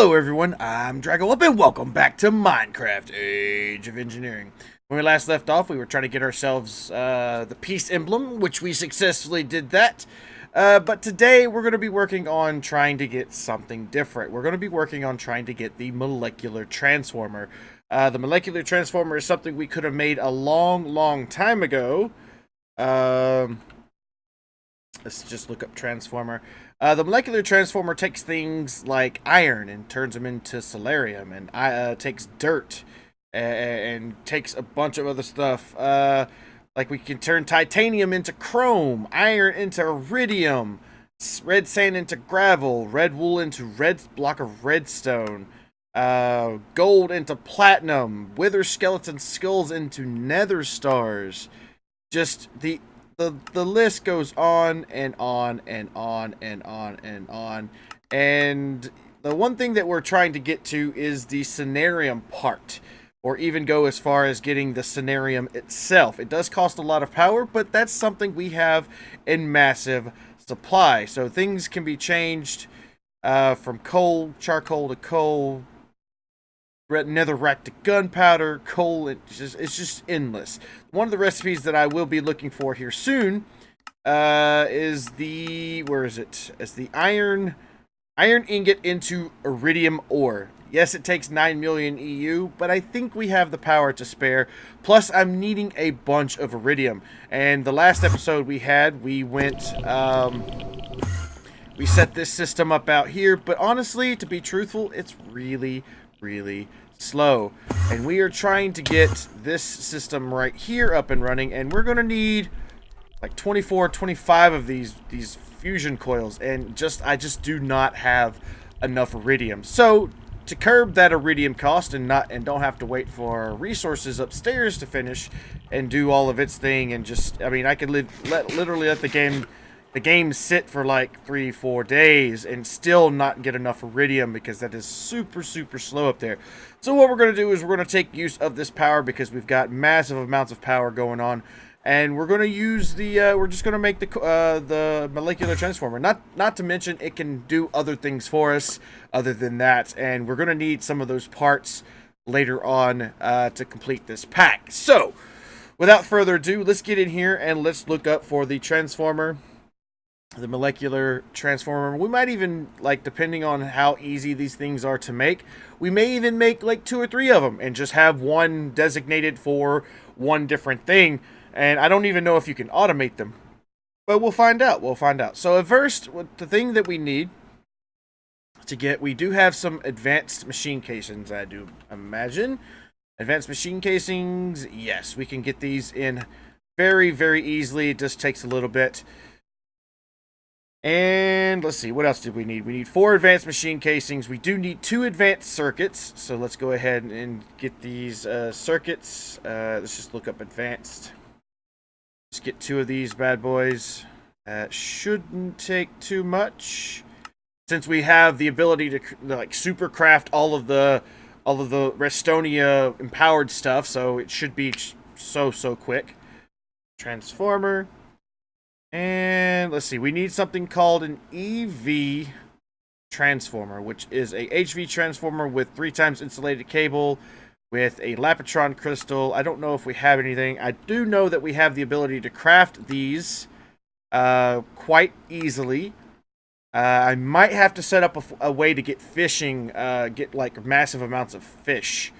Hello everyone, I'm Drago and welcome back to Minecraft Age of Engineering. When we last left off, we were trying to get ourselves the peace emblem, which we successfully did that. But today we're going to be working on trying to get something different. We're going to be working on trying to get the molecular transformer. The molecular transformer is something we could have made a long time ago. Let's just look up transformer. The molecular transformer takes things like iron and turns them into solarium, and takes dirt and takes a bunch of other stuff. Like we can turn titanium into chrome, iron into iridium, red sand into gravel, red wool into red block of redstone, gold into platinum, wither skeleton skulls into nether stars. Just the list goes on and on and on and on and on. And the one thing that we're trying to get to is the scenarium part, or even go as far as getting the scenarium itself. It does cost a lot of power, but that's something we have in massive supply. So things can be changed from charcoal to coal, netherrack to gunpowder, coal. It's just endless. One of the recipes that I will be looking for here soon is the iron ingot into iridium ore. Yes, it takes 9 million EU, but I think we have the power to spare. Plus, I'm needing a bunch of iridium. And the last episode we had, we went we set this system up out here, but honestly, to be truthful, it's really slow. And we are trying to get this system right here up and running, and we're gonna need like 25 of these fusion coils, and I just do not have enough iridium. So to curb that iridium cost and don't have to wait for resources upstairs to finish and do all of its thing, and just, I mean, I could literally let the game sit for like 3-4 days and still not get enough iridium, because that is super slow up there. So what we're going to do is we're going to take use of this power, because we've got massive amounts of power going on, and we're going to use we're just going to make the molecular transformer. Not to mention it can do other things for us other than that, and we're going to need some of those parts later on to complete this pack. So without further ado, let's get in here and let's look up for the transformer. The molecular transformer. We might even, like, depending on how easy these things are to make, we may even make like 2 or 3 of them and just have one designated for one different thing. And I don't even know if you can automate them, but we'll find out. So at first, the thing that we need to get, we do have some advanced machine casings, I do imagine. Advanced machine casings, yes, we can get these in very easily. It just takes a little bit. And let's see, what else did we need? We need 4 advanced machine casings. We do need 2 advanced circuits. So let's go ahead and get these circuits. Let's just look up advanced. Let's get 2 of these bad boys. Shouldn't take too much, since we have the ability to like super craft all of the Restonia empowered stuff. So it should be so quick. Transformer. And let's see, we need something called an EV transformer, which is a HV transformer with 3 times insulated cable with a Lapitron crystal. I don't know if we have anything. I do know that we have the ability to craft these quite easily. I might have to set up a way to get fishing, get like massive amounts of fish,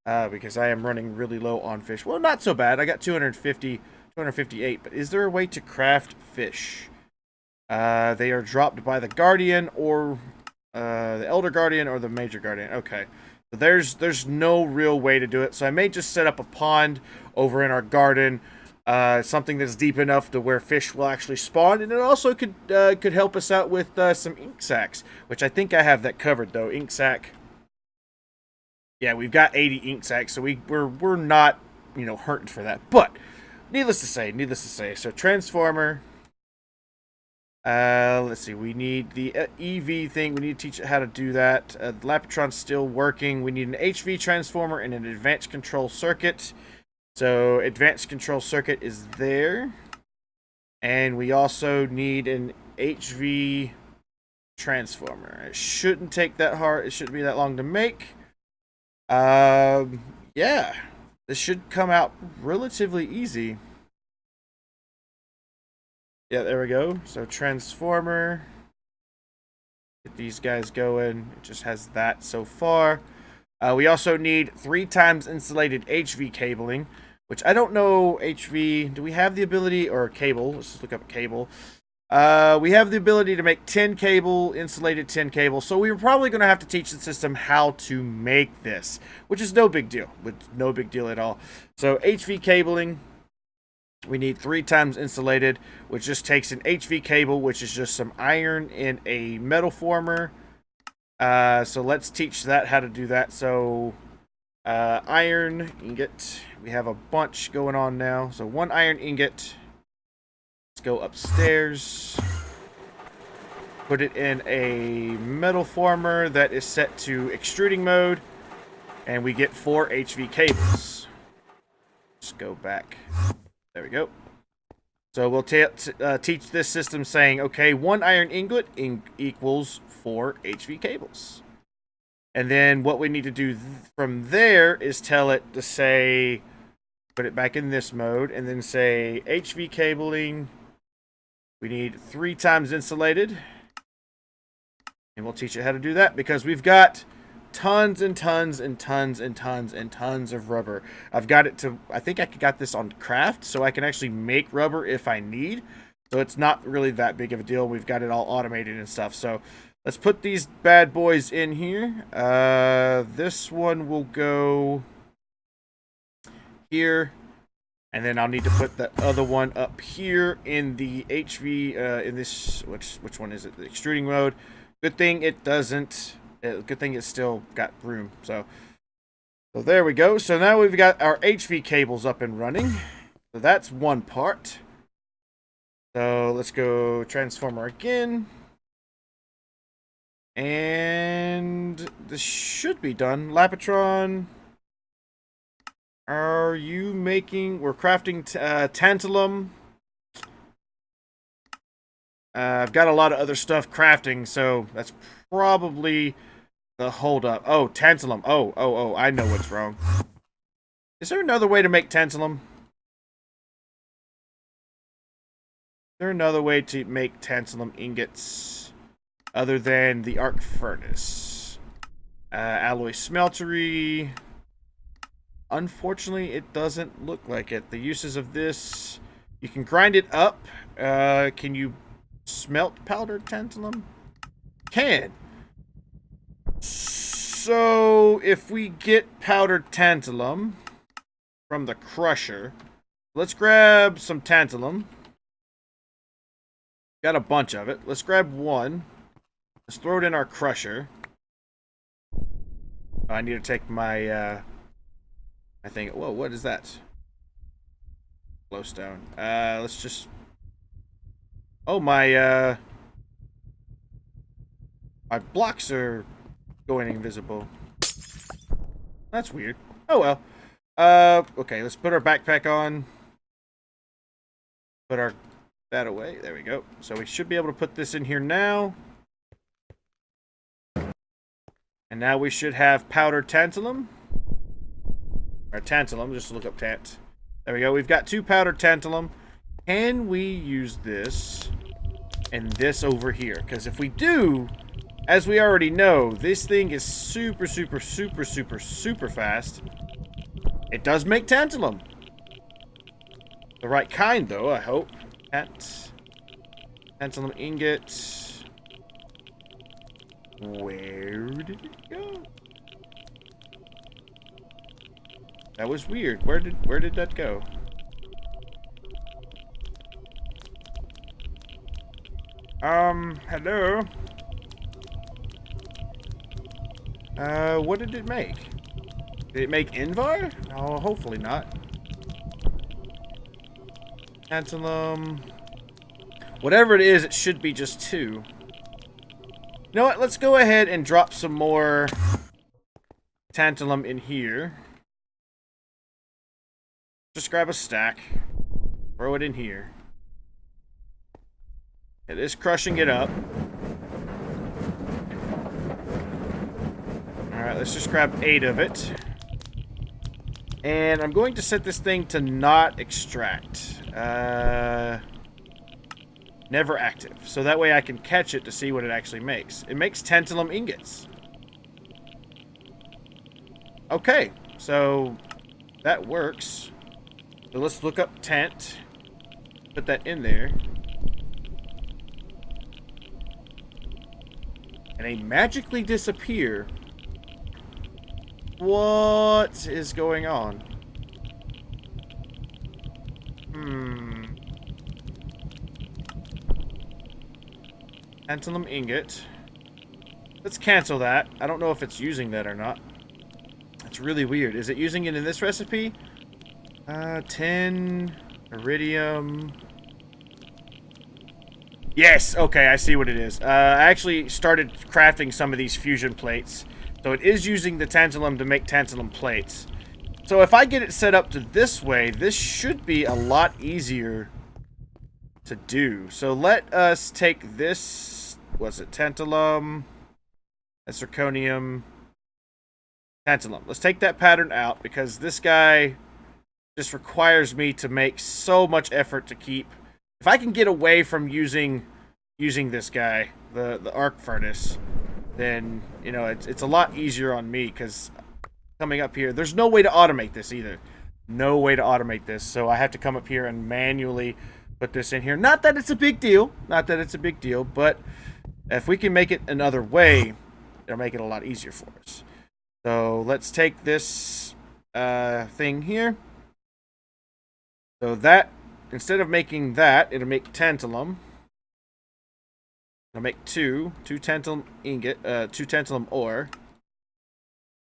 because I am running really low on fish. Well, not so bad. I got 258, but is there a way to craft fish? They are dropped by the Guardian, or the Elder Guardian, or the Major Guardian. Okay, so there's no real way to do it, so I may just set up a pond over in our garden, something that's deep enough to where fish will actually spawn, and it also could help us out with some ink sacs, which I think I have that covered though. Ink sac. Yeah, we've got 80 ink sacs, so we're not, hurting for that, but. Needless to say. So transformer. Let's see. We need the EV thing. We need to teach it how to do that. The Lapitron's still working. We need an HV transformer and an advanced control circuit. So advanced control circuit is there, and we also need an HV transformer. It shouldn't take that hard. It shouldn't be that long to make. Yeah. This should come out relatively easy. Yeah, there we go. So transformer. Get these guys going. It just has that so far. We also need 3 times insulated HV cabling, which I don't know HV. Do we have the ability, or cable? Let's just look up cable. We have the ability to make 10 cable, insulated 10 cable. So we were probably going to have to teach the system how to make this, which is no big deal. No big deal at all. So HV cabling. We need 3 times insulated, which just takes an HV cable, which is just some iron in a metal former. So let's teach that how to do that. So iron ingot. We have a bunch going on now. So 1 iron ingot. Let's go upstairs. Put it in a metal former that is set to extruding mode. And we get 4 HV cables. Let's go back. There we go. So we'll teach this system saying, okay, 1 iron ingot equals 4 HV cables. And then what we need to do from there is tell it to say, put it back in this mode, and then say HV cabling. We need 3 times insulated. And we'll teach it how to do that because we've got tons and tons and tons and tons and tons of rubber. I've got it to, I think I got this on craft, so I can actually make rubber if I need. So it's not really that big of a deal. We've got it all automated and stuff. So let's put these bad boys in here. This one will go here. And then I'll need to put the other one up here in the HV, in this, which one is it? The extruding mode. Good thing it doesn't. Good thing it's still got room. So there we go. So now we've got our HV cables up and running. So that's one part. So let's go transformer again. And this should be done. Lapatron, are you making... We're crafting tantalum. I've got a lot of other stuff crafting, so that's probably the holdup. Oh, tantalum. Oh, I know what's wrong. Is there another way to make tantalum? Is there another way to make tantalum ingots other than the arc furnace? Alloy smeltery. Unfortunately, it doesn't look like it. The uses of this, you can grind it up. Can you smelt powdered tantalum? Can. So if we get powdered tantalum from the crusher, let's grab some tantalum. Got a bunch of it. Let's grab one. Let's throw it in our crusher. I need to take my I think, whoa, what is that? Glowstone. Let's just... Oh, my blocks are going invisible. That's weird. Oh, well. Okay, let's put our backpack on. Put that away. There we go. So we should be able to put this in here now. And now we should have powdered tantalum. Or tantalum, just look up tant. There we go. We've got 2 powdered tantalum. Can we use this and this over here? Because if we do, as we already know, this thing is super, super, super, super, super fast. It does make tantalum. The right kind, though, I hope. Tantalum ingot. Where did it go? That was weird. Where did that go? Hello? What did it make? Did it make Invar? No, hopefully not. Tantalum. Whatever it is, it should be just 2. You know what? Let's go ahead and drop some more tantalum in here. Just grab a stack. Throw it in here. It is crushing it up. Alright, let's just grab 8 of it. And I'm going to set this thing to not extract. Never active. So that way I can catch it to see what it actually makes. It makes tantalum ingots. Okay, so that works. So let's look up tent. Put that in there. And they magically disappear. What is going on? Tantalum ingot. Let's cancel that. I don't know if it's using that or not. It's really weird. Is it using it in this recipe? 10 iridium. Yes, okay, I see what it is. I actually started crafting some of these fusion plates. So it is using the tantalum to make tantalum plates. So if I get it set up to this way, this should be a lot easier to do. So let us take this, what's it, tantalum, zirconium, tantalum. Let's take that pattern out because this guy just requires me to make so much effort to keep. If I can get away from using this guy, the arc furnace, then, you know, it's a lot easier on me because coming up here, there's no way to automate this either. No way to automate this. So I have to come up here and manually put this in here. Not that it's a big deal. Not that it's a big deal, but if we can make it another way, it'll make it a lot easier for us. So let's take this thing here. So that, instead of making that, it'll make tantalum. I'll make two tantalum ingot, 2 tantalum ore,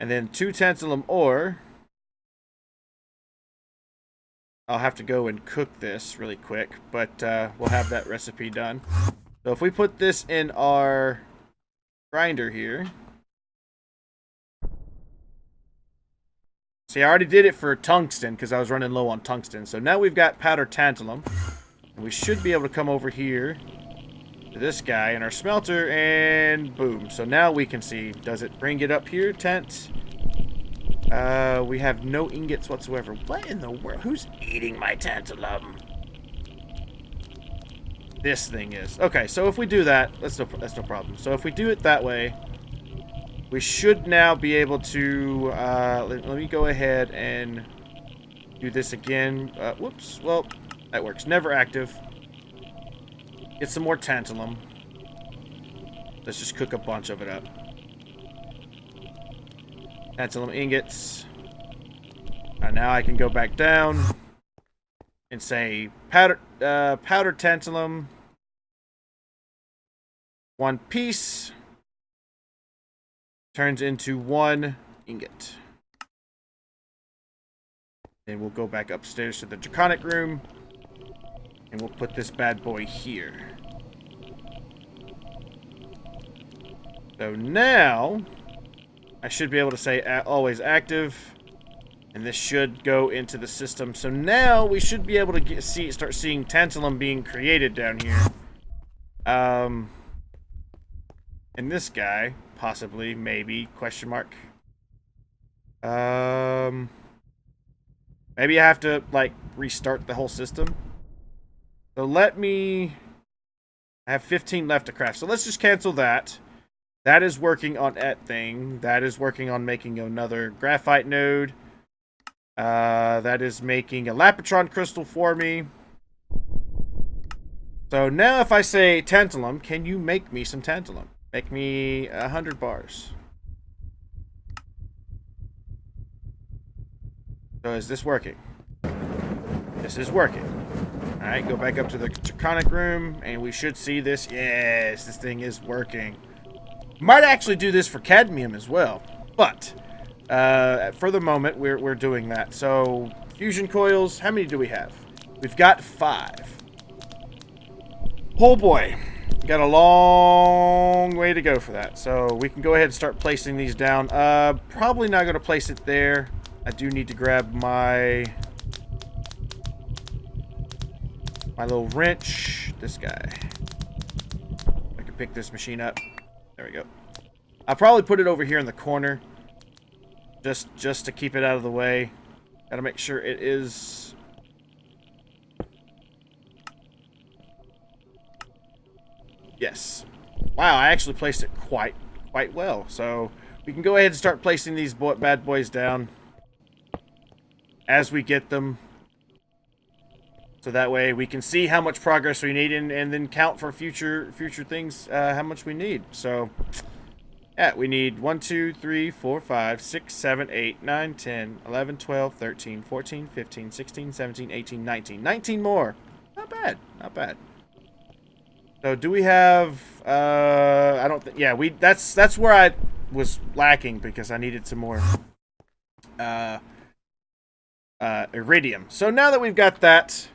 and then 2 tantalum ore. I'll have to go and cook this really quick, but we'll have that recipe done. So if we put this in our grinder here, see, I already did it for tungsten because I was running low on tungsten. So now we've got powdered tantalum, and we should be able to come over here to this guy in our smelter, and boom. So now we can see, does it bring it up here, tent? We have no ingots whatsoever. What in the world? Who's eating my tantalum? This thing is. Okay, so if we do that, that's no problem. So if we do it that way, we should now be able to, let me go ahead and do this again. Whoops, well, that works. Never active. Get some more tantalum. Let's just cook a bunch of it up. Tantalum ingots. Now I can go back down and say powdered tantalum. 1 piece turns into 1 ingot. Then we'll go back upstairs to the draconic room. And we'll put this bad boy here. So now, I should be able to say always active. And this should go into the system. So now we should be able to start seeing tantalum being created down here. And this guy, possibly, maybe, question mark. Maybe I have to, like, restart the whole system. So let me... I have 15 left to craft. So let's just cancel that. That is working on that thing. That is working on making another graphite node. That is making a lapitron crystal for me. So now if I say tantalum, can you make me some tantalum? Make me 100 bars. So is this working? This is working. Alright, go back up to the draconic room, and we should see this. Yes, this thing is working. Might actually do this for cadmium as well. But, for the moment, we're doing that. So, fusion coils, how many do we have? We've got 5. Oh boy. Got a long way to go for that. So, we can go ahead and start placing these down. Probably not going to place it there. I do need to grab my little wrench. This guy. I can pick this machine up. There we go. I'll probably put it over here in the corner. just to keep it out of the way. Gotta make sure it is. Yes. Wow, I actually placed it quite well. So we can go ahead and start placing these bad boys down as we get them. So that way we can see how much progress we need and then count for future things how much we need. So yeah, we need 1, 2, 3, 4, 5, 6, 7, 8, 9, 10, 11, 12, 13, 14, 15, 16, 17, 18, 19. 19 more. Not bad. Not bad. So do we have I don't think yeah, that's where I was lacking because I needed some more Iridium. So now that we've got that,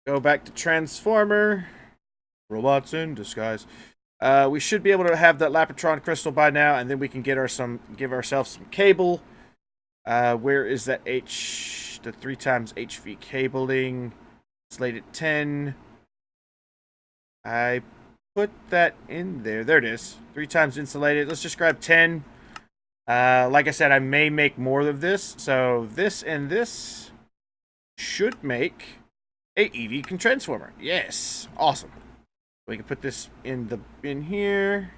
go back to Transformer. Robots in disguise. We should be able to have that Lapotron crystal by now, and then we can give ourselves some cable. Where is that the 3 times HV cabling? Slated 10. I put that in there. There it is. 3 times insulated. Let's just grab 10. Like I said, I may make more of this. So this and this should make a EV transformer. Yes. Awesome. We can put this in here.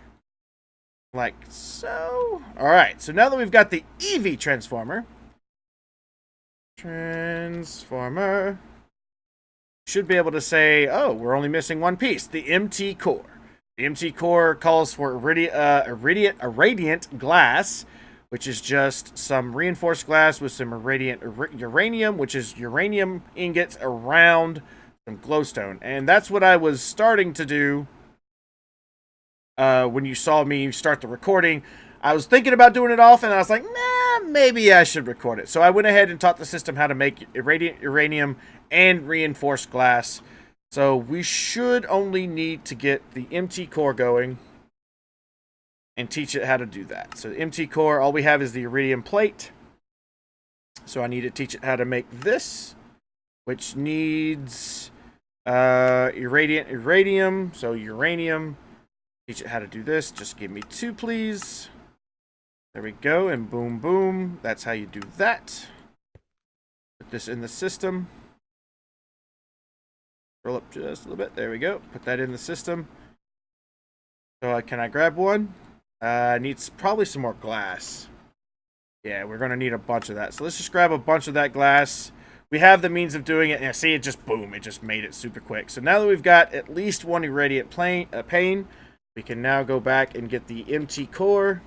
Like so. Alright, so now that we've got the EV transformer. Should be able to say, oh, we're only missing one piece. The MT core. The MT core calls for irradiant glass, which is just some reinforced glass with some irradiant uranium, which is uranium ingots around some glowstone. And that's what I was starting to do when you saw me start the recording. I was thinking about doing it off, and I was like, nah, maybe I should record it. So I went ahead and taught the system how to make irradiant uranium and reinforced glass. So we should only need to get the MT core going and teach it how to do that. So the MT core, all we have is the iridium plate. So I need to teach it how to make this, which needs irradiant iridium. So uranium. Teach it how to do this. Just give me 2, please. There we go. And boom, boom. That's how you do that. Put this in the system. Roll up just a little bit. There we go. Put that in the system. So can I grab one? Needs probably some more glass. Yeah, we're going to need a bunch of that. So let's just grab a bunch of that glass. We have the means of doing it. And see, it just, boom, it just made it super quick. So now that we've got at least one irradiant pane, we can now go back and get the MT core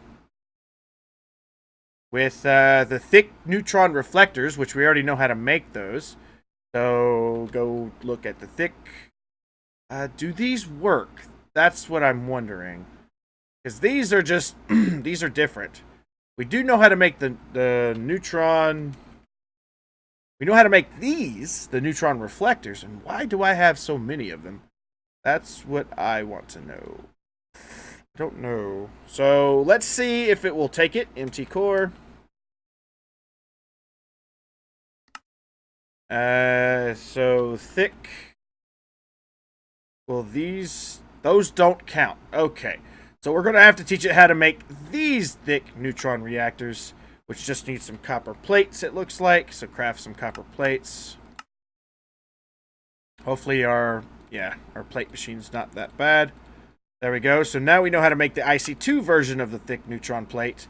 with the thick neutron reflectors, which we already know how to make those. So go look at the thick. Do these work? That's what I'm wondering. Because these are just, these are different. We do know how to make the neutron. We know how to make these, the neutron reflectors. And why do I have so many of them? That's what I want to know. I don't know. So let's see if it will take it. MT core. So thick. Well, those don't count. Okay. So we're going to have to teach it how to make these thick neutron reactors, which just need some copper plates, it looks like. So craft some copper plates. Hopefully our plate machine's not that bad. There we go. So now we know how to make the IC2 version of the thick neutron plate.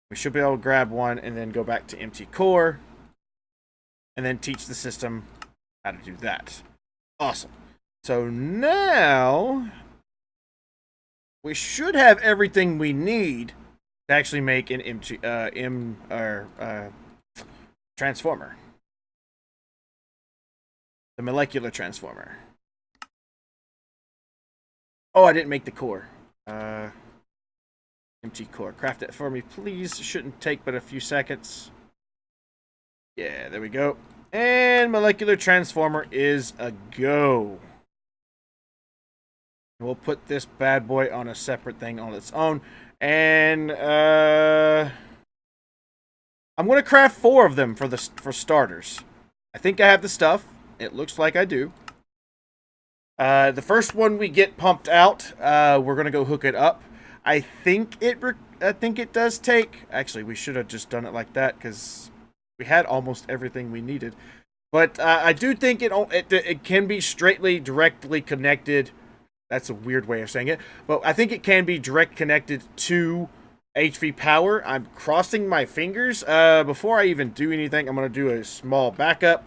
We should be able to grab one and then go back to MT core. And then teach the system how to do that. Awesome. So now we should have everything we need to actually make an transformer. The molecular transformer. Oh, I didn't make the core. MT core. Craft it for me, please. Shouldn't take but a few seconds. Yeah, there we go. And molecular transformer is a go. We'll put this bad boy on a separate thing on its own. And I'm going to craft 4 of them for starters. I think I have the stuff. It looks like I do. The first one we get pumped out, we're going to go hook it up. I think think it does take... Actually, we should have just done it like that because we had almost everything we needed. But I do think it can be directly connected. That's a weird way of saying it. But I think it can be direct connected to HV power. I'm crossing my fingers. Before I even do anything, I'm going to do a small backup.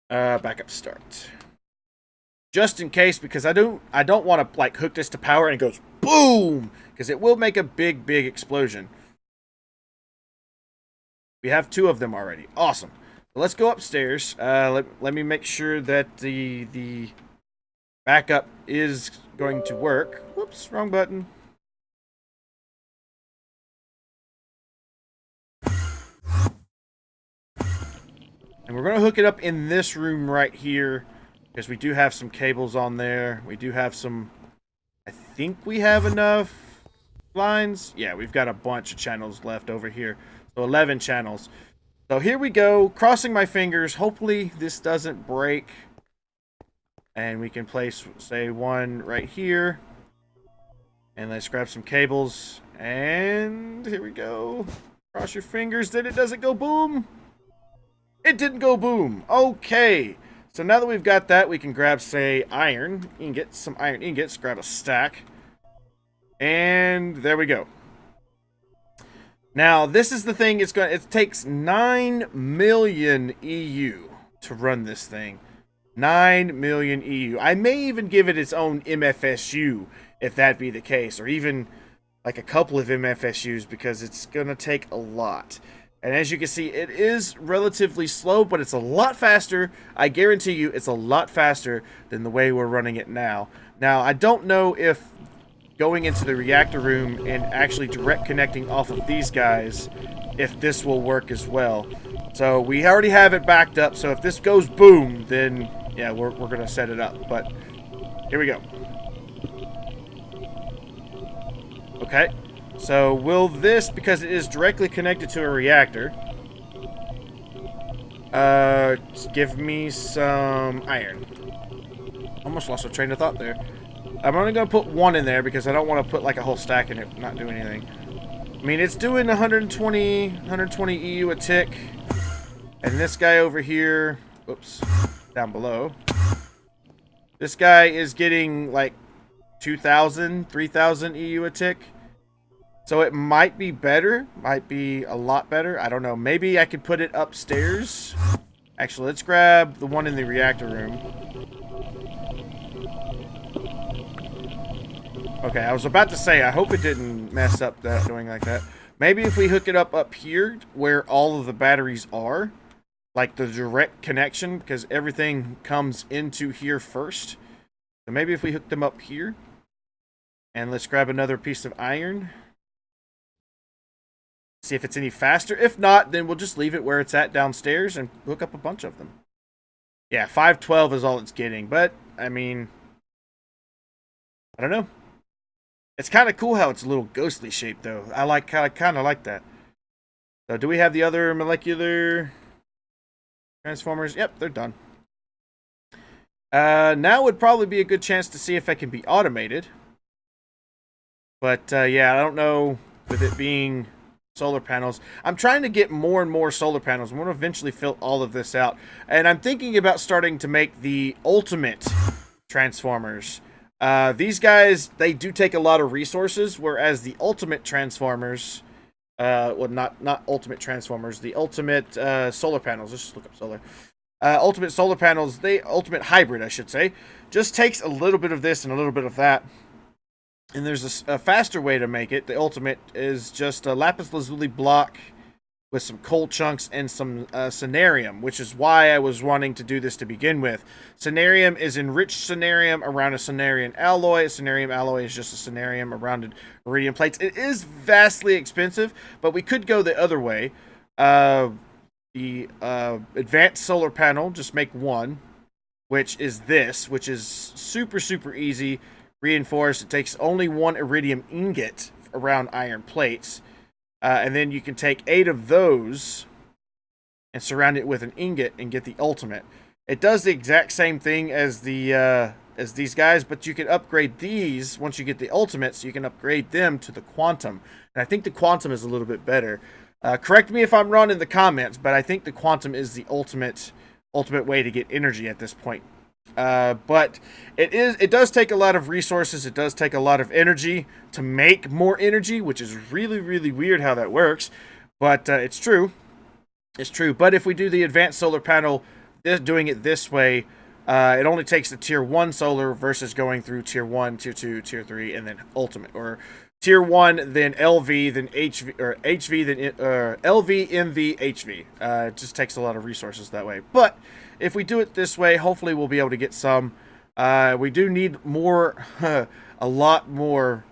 Backup start. Just in case, because I don't want to like hook this to power and it goes boom, because it will make a big explosion. We have 2 of them already. Awesome. Let's go upstairs. Let me make sure that the backup is going to work. Whoops, wrong button. And we're going to hook it up in this room right here, because we do have some cables on there. We do have some... I think we have enough lines. Yeah, we've got a bunch of channels left over here. So 11 channels. So here we go. Crossing my fingers. Hopefully this doesn't break. And we can place, say, one right here. And let's grab some cables. And here we go. Cross your fingers that it doesn't go boom. It didn't go boom. Okay. So now that we've got that, we can grab, say, iron ingots, some iron ingots, grab a stack. And there we go. Now, this is the thing. It takes 9 million EU to run this thing. 9 million EU. I may even give it its own MFSU, if that be the case, or even like a couple of MFSUs, because it's going to take a lot. And as you can see, it is relatively slow, but it's a lot faster. I guarantee you it's a lot faster than the way we're running it now. Now, I don't know if going into the reactor room and actually direct connecting off of these guys, if this will work as well. So we already have it backed up, so if this goes boom, then yeah, we're going to set it up. But here we go. Okay. So will this, because it is directly connected to a reactor, give me some iron. Almost lost a train of thought there. I'm only going to put 1 in there because I don't want to put like a whole stack in it, not doing anything. I mean, it's doing 120 EU a tick. And this guy over here, oops, down below. This guy is getting like 2,000, 3,000 EU a tick. So it might be better, might be a lot better. I don't know. Maybe I could put it upstairs. Actually, let's grab the one in the reactor room. Okay, I was about to say, I hope it didn't mess up that doing like that. Maybe if we hook it up here where all of the batteries are, like the direct connection, because everything comes into here first. So maybe if we hook them up here, and let's grab another piece of iron. See if it's any faster. If not, then we'll just leave it where it's at downstairs and hook up a bunch of them. Yeah, 512 is all it's getting, but I mean, I don't know. It's kind of cool how it's a little ghostly shape, though. I kind of like that. So, do we have the other molecular transformers? Yep, they're done. Now would probably be a good chance to see if it can be automated. But yeah, I don't know with it being solar panels. I'm trying to get more and more solar panels. I'm going to eventually fill all of this out. And I'm thinking about starting to make the ultimate transformers. These guys, they do take a lot of resources, whereas the ultimate transformers, well, not ultimate transformers, the ultimate solar panels, let's just look up solar. Ultimate solar panels, ultimate hybrid, I should say, just takes a little bit of this and a little bit of that. And there's a faster way to make it. The ultimate is just a lapis lazuli block with some coal chunks and some cenarium, which is why I was wanting to do this to begin with. Cenarium is enriched cenarium around a cenarium alloy. A cenarium alloy is just a cenarium around iridium plates. It is vastly expensive, but we could go the other way. The advanced solar panel, just make one, which is this, which is super, super easy. Reinforced. It takes only 1 iridium ingot around iron plates. And then you can take 8 of those and surround it with an ingot and get the ultimate. It does the exact same thing as the as these guys, but you can upgrade these once you get the ultimate, so you can upgrade them to the quantum. And I think the quantum is a little bit better. Correct me if I'm wrong in the comments, but I think the quantum is the ultimate way to get energy at this point. But it does take a lot of resources. It does take a lot of energy to make more energy, which is really, really weird how that works. But it's true. It's true. But if we do the advanced solar panel, doing it this way, it only takes the tier 1 solar versus going through tier 1, tier 2, tier 3, and then ultimate. Or tier 1, then LV, then HV, or HV, then LV, MV, HV. It just takes a lot of resources that way. But if we do it this way, hopefully we'll be able to get some. We do need more, a lot more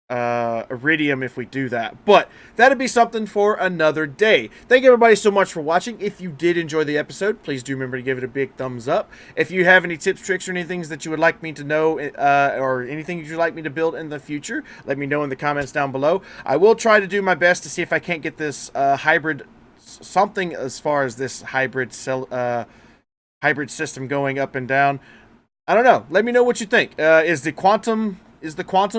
Iridium if we do that. But that'd be something for another day. Thank you everybody so much for watching. If you did enjoy the episode, please do remember to give it a big thumbs up. If you have any tips, tricks, or anything that you would like me to know, or anything you'd like me to build in the future, let me know in the comments down below. I will try to do my best to see if I can't get this hybrid something as far as this hybrid system going up and down. I don't know. Let me know what you think. Is the quantum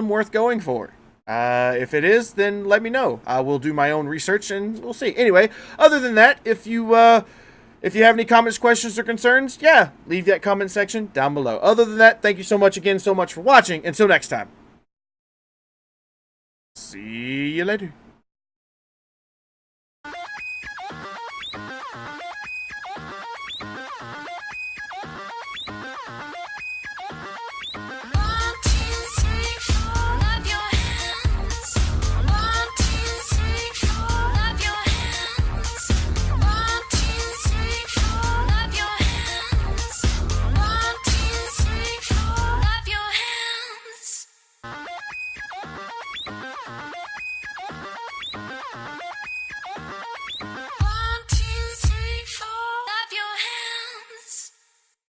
worth going for? If it is, then let me know. I will do my own research and we'll see. Anyway, other than that, if you have any comments, questions, or concerns, yeah, leave that comment section down below. Other than that, thank you so much again, so much for watching. Until next time. See you later.